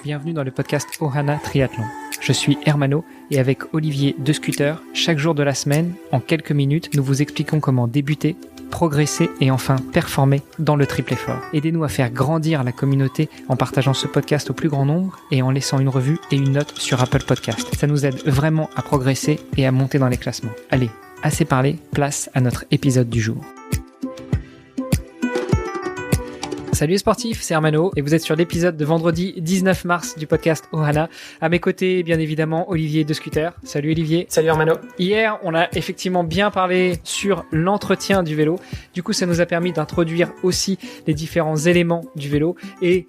bienvenue dans le podcast Ohana Triathlon. Je suis Hermano et avec Olivier de Scooter, chaque jour de la semaine, en quelques minutes, nous vous expliquons comment débuter, progresser et enfin performer dans le triple effort. Aidez-nous à faire grandir la communauté en partageant ce podcast au plus grand nombre et en laissant une revue et une note sur Apple Podcast. Ça nous aide vraiment à progresser et à monter dans les classements. Allez, assez parlé, place à notre épisode du jour. Salut les sportifs, c'est Hermano et vous êtes sur l'épisode de vendredi 19 mars du podcast Ohana. À mes côtés, bien évidemment, Olivier de Scooter. Salut Olivier. Salut Hermano. Hier, on a effectivement bien parlé sur l'entretien du vélo. Du coup, ça nous a permis d'introduire aussi les différents éléments du vélo et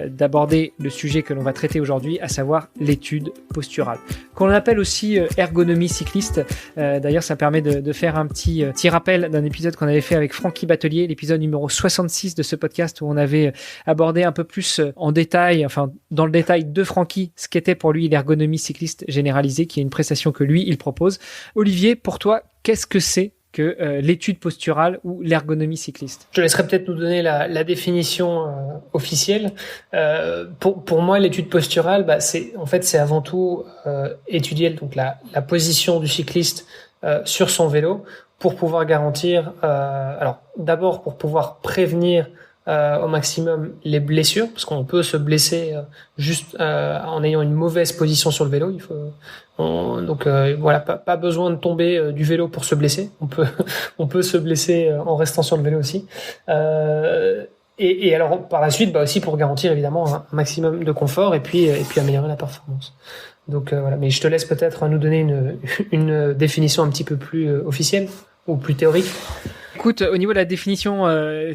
d'aborder le sujet que l'on va traiter aujourd'hui, à savoir l'étude posturale, qu'on appelle aussi ergonomie cycliste. D'ailleurs, ça permet de faire un petit rappel d'un épisode qu'on avait fait avec Francky Batelier, l'épisode numéro 66 de ce podcast où on avait abordé un peu plus en détail, enfin dans le détail de Francky, ce qu'était pour lui l'ergonomie cycliste généralisée, qui est une prestation que lui, il propose. Olivier, pour toi, qu'est-ce que c'est que l'étude posturale ou l'ergonomie cycliste? Je laisserai peut-être nous donner la définition officielle. Pour moi, l'étude posturale, c'est avant tout étudier donc la position du cycliste sur son vélo pour pouvoir garantir, alors d'abord pour pouvoir prévenir au maximum les blessures, parce qu'on peut se blesser juste en ayant une mauvaise position sur le vélo. Il faut voilà, pas besoin de tomber du vélo pour se blesser. On peut se blesser en restant sur le vélo aussi. Et alors par la suite, aussi pour garantir évidemment un maximum de confort et puis améliorer la performance. Donc voilà, mais je te laisse peut-être nous donner une définition un petit peu plus officielle ou plus théorique. Écoute, au niveau de la définition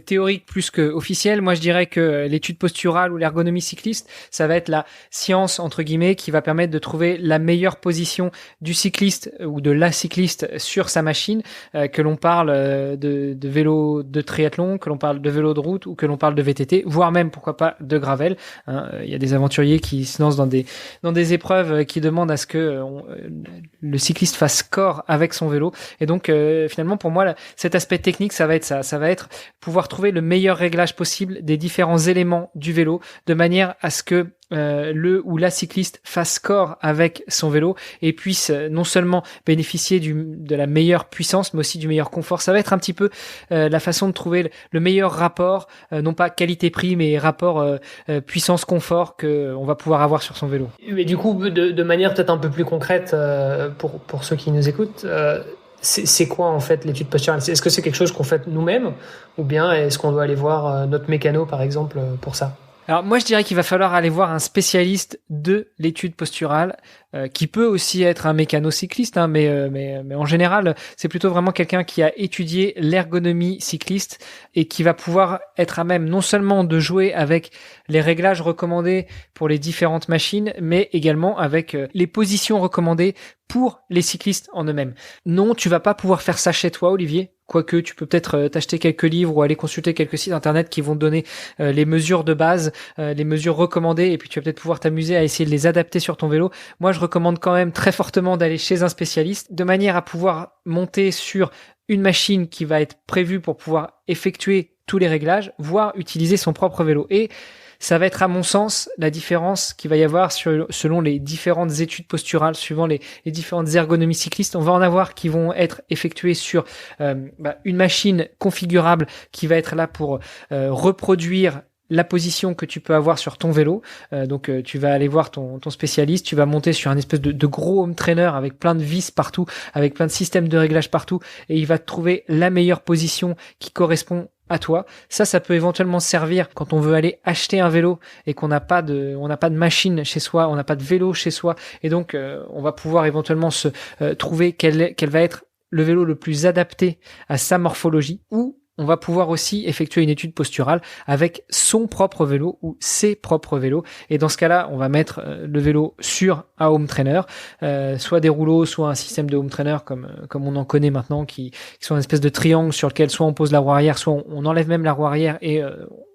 théorique plus que officielle, moi je dirais que l'étude posturale ou l'ergonomie cycliste, ça va être la science entre guillemets qui va permettre de trouver la meilleure position du cycliste ou de la cycliste sur sa machine, que l'on parle de vélo de triathlon, que l'on parle de vélo de route ou que l'on parle de VTT, voire même pourquoi pas de gravel. Il y a des aventuriers qui se lancent dans des épreuves qui demandent à ce que le cycliste fasse corps avec son vélo. Et donc finalement pour moi cet aspect technique, ça va être ça va être pouvoir trouver le meilleur réglage possible des différents éléments du vélo de manière à ce que le ou la cycliste fasse corps avec son vélo et puisse non seulement bénéficier de la meilleure puissance mais aussi du meilleur confort. Ça va être un petit peu la façon de trouver le meilleur rapport, non pas qualité-prix mais rapport puissance-confort que on va pouvoir avoir sur son vélo. Mais du coup, de manière peut-être un peu plus concrète pour ceux qui nous écoutent, c'est quoi en fait l'étude posturale? Est-ce que c'est quelque chose qu'on fait nous-mêmes ou bien est-ce qu'on doit aller voir notre mécano par exemple pour ça? Alors moi je dirais qu'il va falloir aller voir un spécialiste de l'étude posturale qui peut aussi être un mécano-cycliste, mais en général c'est plutôt vraiment quelqu'un qui a étudié l'ergonomie cycliste et qui va pouvoir être à même non seulement de jouer avec les réglages recommandés pour les différentes machines, mais également avec les positions recommandées pour les cyclistes en eux-mêmes. Non, tu vas pas pouvoir faire ça chez toi, Olivier. Quoique tu peux peut-être t'acheter quelques livres ou aller consulter quelques sites internet qui vont te donner les mesures de base, les mesures recommandées, et puis tu vas peut-être pouvoir t'amuser à essayer de les adapter sur ton vélo. Moi, je recommande quand même très fortement d'aller chez un spécialiste, de manière à pouvoir monter sur une machine qui va être prévue pour pouvoir effectuer tous les réglages, voire utiliser son propre vélo. Et ça va être à mon sens la différence qu'il va y avoir selon les différentes études posturales, suivant les différentes ergonomies cyclistes. On va en avoir qui vont être effectuées sur une machine configurable qui va être là pour reproduire la position que tu peux avoir sur ton vélo. Donc tu vas aller voir ton spécialiste, tu vas monter sur un espèce de gros home trainer avec plein de vis partout, avec plein de systèmes de réglage partout, et il va te trouver la meilleure position qui correspond à toi. Ça peut éventuellement servir quand on veut aller acheter un vélo et qu'on n'a pas de machine chez soi, on n'a pas de vélo chez soi, et donc on va pouvoir éventuellement se trouver quel va être le vélo le plus adapté à sa morphologie, ou on va pouvoir aussi effectuer une étude posturale avec son propre vélo ou ses propres vélos. Et dans ce cas-là, on va mettre le vélo sur un home trainer, soit des rouleaux, soit un système de home trainer comme on en connaît maintenant, qui sont une espèce de triangle sur lequel soit on pose la roue arrière, soit on enlève même la roue arrière et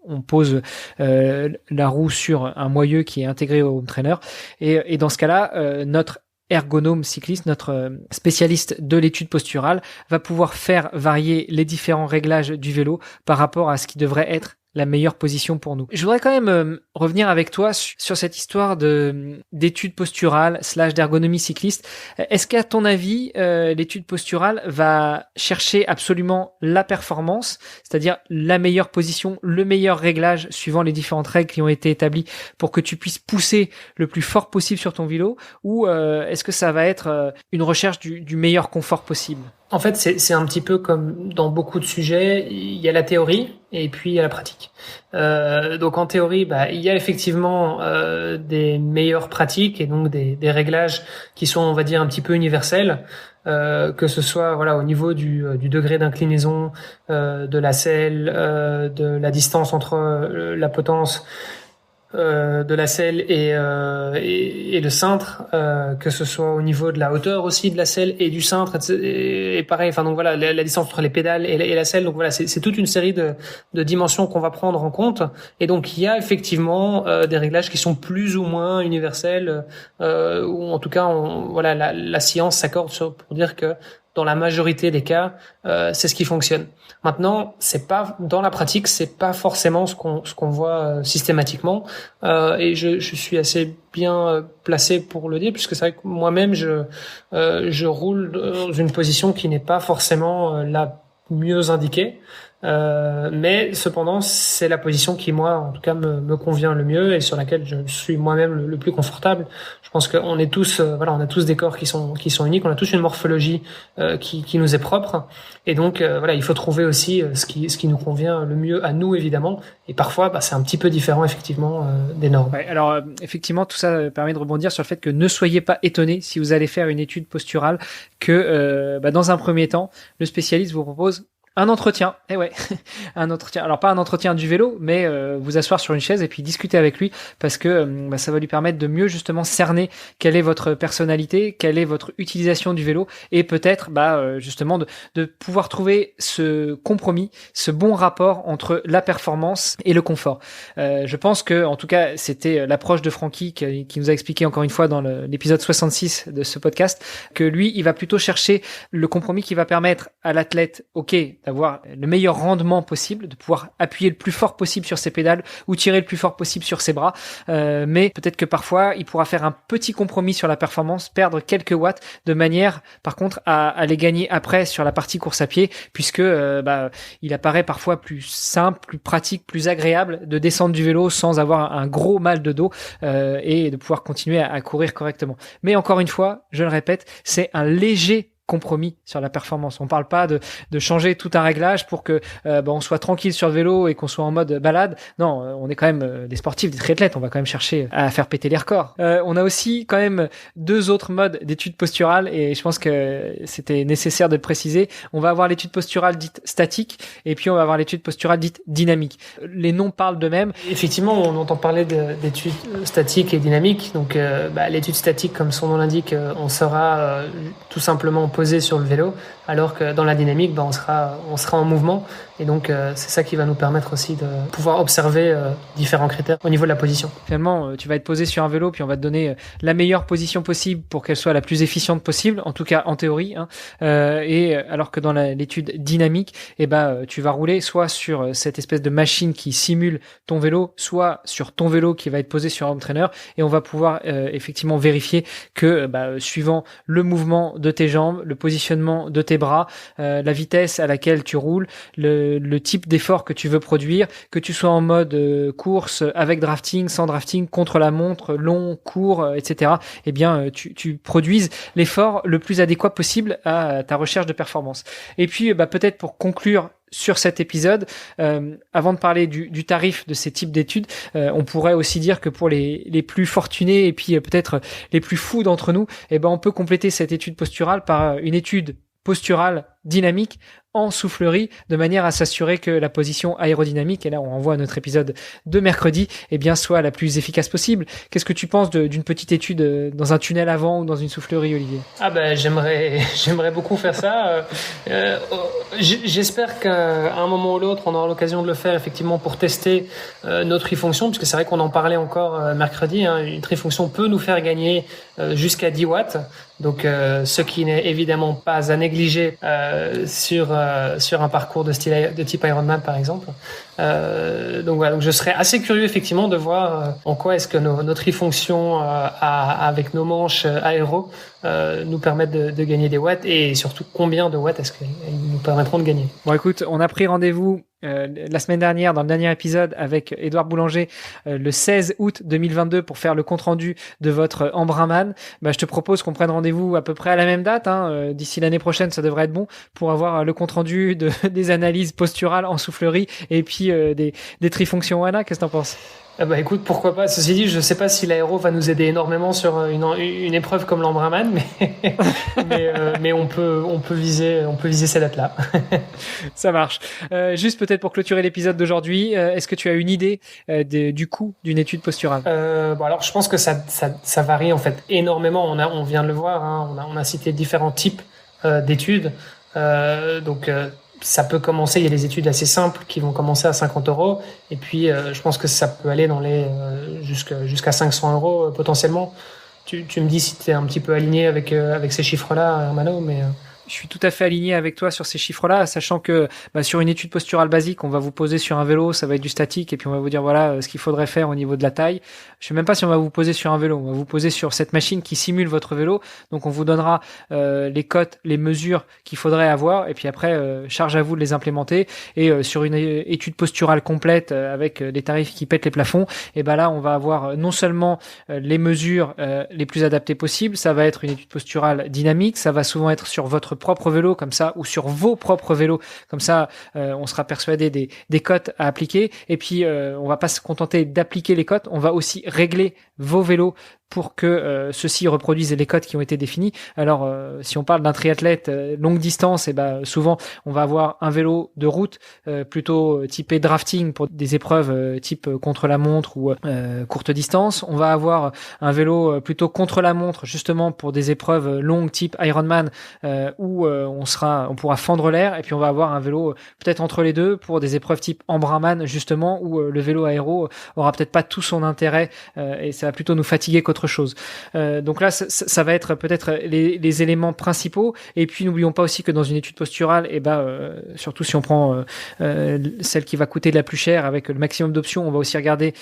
on pose la roue sur un moyeu qui est intégré au home trainer. Et dans ce cas-là, notre ergonome cycliste, notre spécialiste de l'étude posturale, va pouvoir faire varier les différents réglages du vélo par rapport à ce qui devrait être la meilleure position pour nous. Je voudrais quand même revenir avec toi sur cette histoire d'études posturales / d'ergonomie cycliste. Est-ce qu'à ton avis, l'étude posturale va chercher absolument la performance, c'est-à-dire la meilleure position, le meilleur réglage suivant les différentes règles qui ont été établies pour que tu puisses pousser le plus fort possible sur ton vélo, ou est-ce que ça va être une recherche du meilleur confort possible? En fait, c'est un petit peu comme dans beaucoup de sujets, il y a la théorie et puis il y a la pratique. Donc en théorie, il y a effectivement des meilleures pratiques et donc des réglages qui sont, on va dire, un petit peu universels, que ce soit au niveau du degré d'inclinaison, de la selle, de la distance entre la potence de la selle et le cintre, que ce soit au niveau de la hauteur aussi de la selle et du cintre, et pareil, enfin donc voilà, la distance entre les pédales et la selle, donc voilà, c'est toute une série de dimensions qu'on va prendre en compte, et donc il y a effectivement des réglages qui sont plus ou moins universels, ou en tout cas la science s'accorde pour dire que dans la majorité des cas, c'est ce qui fonctionne. Maintenant, c'est pas dans la pratique, c'est pas forcément ce qu'on voit systématiquement, et je suis assez bien placé pour le dire, puisque c'est vrai que moi-même je roule dans une position qui n'est pas forcément la mieux indiquée. Mais cependant, c'est la position qui, moi, en tout cas, me convient le mieux et sur laquelle je suis moi-même le plus confortable. Je pense qu'on est tous, on a tous des corps qui sont uniques, on a tous une morphologie qui nous est propre, et donc il faut trouver aussi ce qui nous convient le mieux à nous, évidemment. Et parfois, c'est un petit peu différent effectivement des normes. Ouais, alors effectivement, tout ça permet de rebondir sur le fait que ne soyez pas étonnés si vous allez faire une étude posturale que dans un premier temps, le spécialiste vous propose un entretien, un entretien. Alors pas un entretien du vélo, mais vous asseoir sur une chaise et puis discuter avec lui, parce que ça va lui permettre de mieux justement cerner quelle est votre personnalité, quelle est votre utilisation du vélo, et peut-être justement de pouvoir trouver ce compromis, ce bon rapport entre la performance et le confort. Je pense que en tout cas c'était l'approche de Francky qui nous a expliqué encore une fois dans l'épisode 66 de ce podcast, que lui il va plutôt chercher le compromis qui va permettre à l'athlète, d'avoir le meilleur rendement possible, de pouvoir appuyer le plus fort possible sur ses pédales ou tirer le plus fort possible sur ses bras, mais peut-être que parfois il pourra faire un petit compromis sur la performance, perdre quelques watts, de manière par contre à les gagner après sur la partie course à pied, puisque il apparaît parfois plus simple, plus pratique, plus agréable de descendre du vélo sans avoir un gros mal de dos, et de pouvoir continuer à courir correctement. Mais encore une fois, je le répète, c'est un léger compromis sur la performance. On parle pas de changer tout un réglage pour que on soit tranquille sur le vélo et qu'on soit en mode balade. Non, on est quand même des sportifs, des triathlètes. On va quand même chercher à faire péter les records. On a aussi quand même deux autres modes d'études posturales, et je pense que c'était nécessaire de le préciser. On va avoir l'étude posturale dite statique, et puis on va avoir l'étude posturale dite dynamique. Les noms parlent d'eux-mêmes. Effectivement, on entend parler d'études statiques et dynamiques. Donc l'étude statique, comme son nom l'indique, on sera tout simplement posé sur le vélo, alors que dans la dynamique, on sera en mouvement, et donc c'est ça qui va nous permettre aussi de pouvoir observer différents critères au niveau de la position. Finalement, tu vas être posé sur un vélo, puis on va te donner la meilleure position possible pour qu'elle soit la plus efficiente possible, en tout cas en théorie, et alors que dans l'étude dynamique, tu vas rouler soit sur cette espèce de machine qui simule ton vélo, soit sur ton vélo qui va être posé sur un home trainer, et on va pouvoir effectivement vérifier que suivant le mouvement de tes jambes, le positionnement de tes bras, la vitesse à laquelle tu roules, le type d'effort que tu veux produire, que tu sois en mode course avec drafting, sans drafting, contre la montre, long, court, etc. Tu produises l'effort le plus adéquat possible à ta recherche de performance. Et puis peut-être pour conclure sur cet épisode, avant de parler du tarif de ces types d'études, on pourrait aussi dire que pour les plus fortunés et puis peut-être les plus fous d'entre nous, on peut compléter cette étude posturale par une étude posturale dynamique en soufflerie, de manière à s'assurer que la position aérodynamique, et là on renvoie à notre épisode de mercredi, soit la plus efficace possible. Qu'est-ce que tu penses d'une petite étude dans un tunnel avant ou dans une soufflerie, Olivier? J'aimerais beaucoup faire ça. J'espère qu'à un moment ou l'autre, on aura l'occasion de le faire effectivement pour tester nos trifonctions, puisque c'est vrai qu'on en parlait encore mercredi. Une trifonction peut nous faire gagner jusqu'à 10 watts. Donc, ce qui n'est évidemment pas à négliger sur un parcours de type Ironman par exemple. Donc voilà, donc je serais assez curieux effectivement de voir en quoi est-ce que nos trifonctions avec nos manches aéro nous permettent de gagner des watts, et surtout combien de watts est-ce qu'elles nous permettront de gagner. Bon, écoute, on a pris rendez-vous la semaine dernière, dans le dernier épisode, avec Édouard Boulanger, le 16 août 2022, pour faire le compte-rendu de votre Embrunman. Je te propose qu'on prenne rendez-vous à peu près à la même date. D'ici l'année prochaine, ça devrait être bon, pour avoir le compte-rendu des analyses posturales en soufflerie et puis des trifonctions WANA. Qu'est-ce que t'en penses? Écoute, pourquoi pas. Ceci dit, je sais pas si l'aéro va nous aider énormément sur une épreuve comme l'Embrunman, mais on peut viser ces dates-là. Ça marche. Juste peut-être pour clôturer l'épisode d'aujourd'hui, est-ce que tu as une idée du coût d'une étude posturale? Alors je pense que ça varie en fait énormément. On vient de le voir, on a cité différents types d'études. Ça peut commencer, il y a des études assez simples qui vont commencer à 50 €, et puis je pense que ça peut aller dans jusqu'à 500 € potentiellement. Tu me dis si tu es un petit peu aligné avec ces chiffres-là, Hermano, mais... Je suis tout à fait aligné avec toi sur ces chiffres-là, sachant que sur une étude posturale basique, on va vous poser sur un vélo, ça va être du statique, et puis on va vous dire voilà ce qu'il faudrait faire au niveau de la taille. Je sais même pas si on va vous poser sur un vélo, on va vous poser sur cette machine qui simule votre vélo. Donc on vous donnera les cotes, les mesures qu'il faudrait avoir, et puis après charge à vous de les implémenter. Et sur une étude posturale complète avec les tarifs qui pètent les plafonds, et là on va avoir non seulement les mesures les plus adaptées possibles, ça va être une étude posturale dynamique, ça va souvent être sur votre propre vélo comme ça, ou sur vos propres vélos comme ça, on sera persuadé des cotes à appliquer. Et puis on va pas se contenter d'appliquer les cotes, on va aussi régler vos vélos pour que ceux-ci reproduisent les cotes qui ont été définies. Alors si on parle d'un triathlète longue distance, souvent on va avoir un vélo de route plutôt typé drafting pour des épreuves type contre la montre ou courte distance. On va avoir un vélo plutôt contre la montre justement pour des épreuves longues type Ironman où on pourra fendre l'air. Et puis on va avoir un vélo peut-être entre les deux pour des épreuves type Embrunman justement, où le vélo aéro aura peut-être pas tout son intérêt et ça va plutôt nous fatiguer qu'autre chose. Donc là, ça va être peut-être les éléments principaux. Et puis n'oublions pas aussi que dans une étude posturale, surtout si on prend celle qui va coûter la plus chère avec le maximum d'options, on va aussi regarder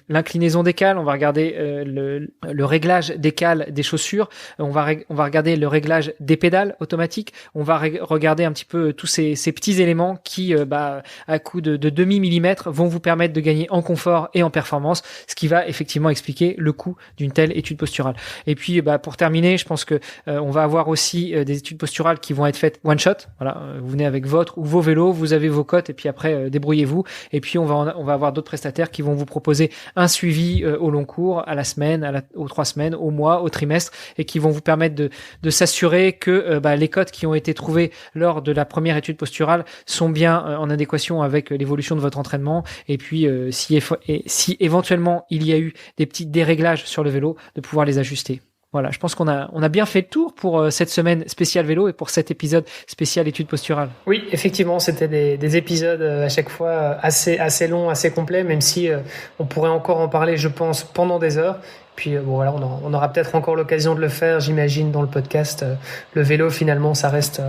l'inclinaison des cales, on va regarder le réglage des cales des chaussures, on va regarder le réglage des pédales automatiques, on va regarder un petit peu tous ces petits éléments qui, à coup de demi-millimètre, vont vous permettre de gagner en confort et en performance, ce qui va effectivement expliquer le coût d'une telle étude posturale. Et puis, pour terminer, je pense que on va avoir aussi des études posturales qui vont être faites one shot. Voilà, vous venez avec votre ou vos vélos, vous avez vos cotes, et puis après débrouillez-vous. Et puis on va avoir d'autres prestataires qui vont vous proposer un suivi au long cours, à la semaine, aux 3 semaines, au mois, au trimestre, et qui vont vous permettre de s'assurer que les cotes qui ont été trouvées lors de la première étude posturale sont bien en adéquation avec l'évolution de votre entraînement. Et puis si éventuellement il y a eu des petits déréglages sur le vélo, de pouvoir les ajuster. Voilà, je pense qu'on a bien fait le tour pour cette semaine spéciale vélo et pour cet épisode spécial étude posturale. Oui, effectivement, c'était des épisodes à chaque fois assez longs, assez complets, même si on pourrait encore en parler, je pense, pendant des heures. Puis on aura peut-être encore l'occasion de le faire, j'imagine, dans le podcast. Le vélo, finalement, ça reste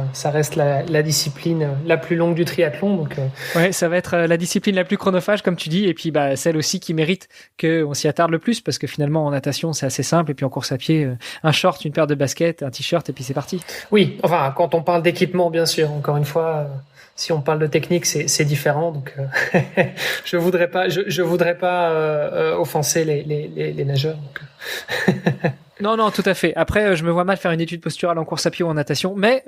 la discipline la plus longue du triathlon. Donc, ouais, ça va être la discipline la plus chronophage, comme tu dis, et puis celle aussi qui mérite qu'on s'y attarde le plus, parce que finalement, en natation, c'est assez simple, et puis en course à pied, un short, une paire de baskets, un t-shirt, et puis c'est parti. Oui, enfin, quand on parle d'équipement, bien sûr, encore une fois... Si on parle de technique, c'est différent. Donc, je voudrais pas offenser les nageurs. Donc. Non, tout à fait. Après, je me vois mal faire une étude posturale en course à pied ou en natation, mais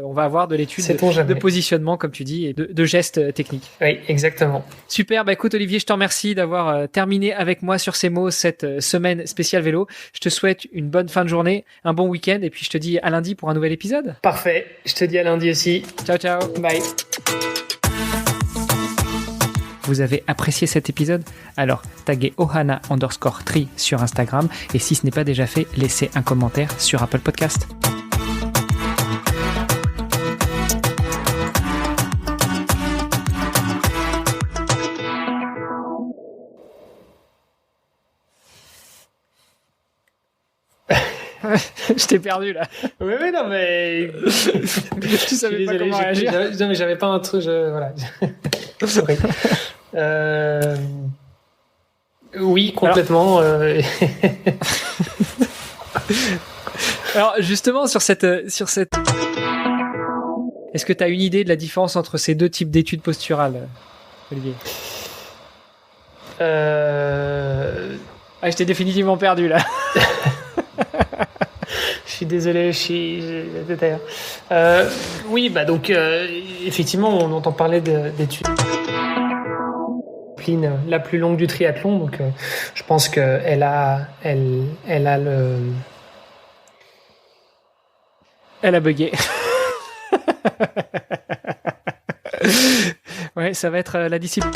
on va avoir de l'étude de positionnement, comme tu dis, et de gestes techniques. Oui, exactement. Super. Écoute, Olivier, je te remercie d'avoir terminé avec moi sur ces mots cette semaine spéciale vélo. Je te souhaite une bonne fin de journée, un bon week-end, et puis je te dis à lundi pour un nouvel épisode. Parfait. Je te dis à lundi aussi. Ciao, ciao. Bye. Vous avez apprécié cet épisode? Alors taguez ohana_tri sur Instagram, et si ce n'est pas déjà fait, laissez un commentaire sur Apple Podcast. Je t'ai perdu là. Oui, non, mais Tu savais pas comment réagir. Non, mais j'avais pas un truc. Voilà. Sorry. Oui, complètement. Alors justement sur cette, est-ce que tu as une idée de la différence entre ces deux types d'études posturales, Olivier? Ah, je t'ai définitivement perdu là. Je suis désolé, d'ailleurs. Oui, bah donc effectivement, on entend parler d'études. La plus longue du triathlon, donc je pense que elle a le. Elle a bugué. Ouais, ça va être la discipline.